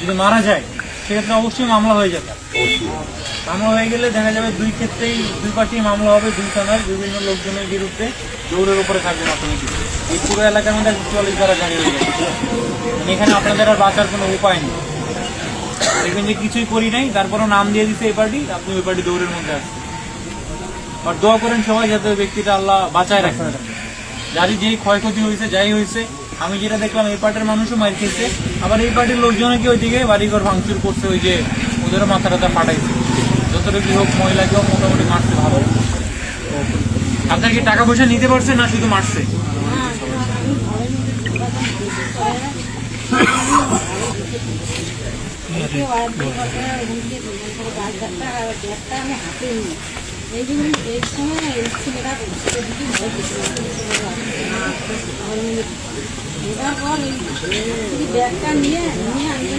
যদি মারা যায় সেক্ষেত্রে অবশ্যই মামলা হয়ে যাবে। মামলা হয়ে গেলে দেখা যাবে দুই ক্ষেত্রেই দুই পাশেই মামলা হবে, দুই থানার বিভিন্ন লোকজনের বিরুদ্ধে দৌড়ের উপরে থাকবেন অটোমেটিক। এই পুরো এলাকার মধ্যে 44 ধারা জারি হয়ে যাবে। এখানে আপনাদের আর বাঁচার কোনো উপায় নেই। দেখবেন যে কিছুই করি নাই, তারপরও নাম দিয়ে দিচ্ছে এই পার্টি, আপনি ওই পার্টি দৌড়ের মধ্যে আসছেন। আর দোয়া করেন সবাই যাতে ওই ব্যক্তিটা আল্লাহ বাঁচায় রাখে। যারই যেই ক্ষয়ক্ষতি হয়েছে যাই হয়েছে, আমি যেটা দেখলাম এই পার্টির মানুষও মার খেয়েছে, আবার এই পার্টির লোকজনে কি ওইদিকে বাড়িঘর ভাঙচুর করছে, ওই যে ওদেরও মাথা টাথা ফাটাইছে। যতটুকু হোক মহিলাকেও মোটামুটি মারছে ভালো। আপনার কি টাকা পয়সা নিতে পারছে না শুধু মারছে? এই সময় ছেলেরা এবার পর ব্যাগটা নিয়ে আমি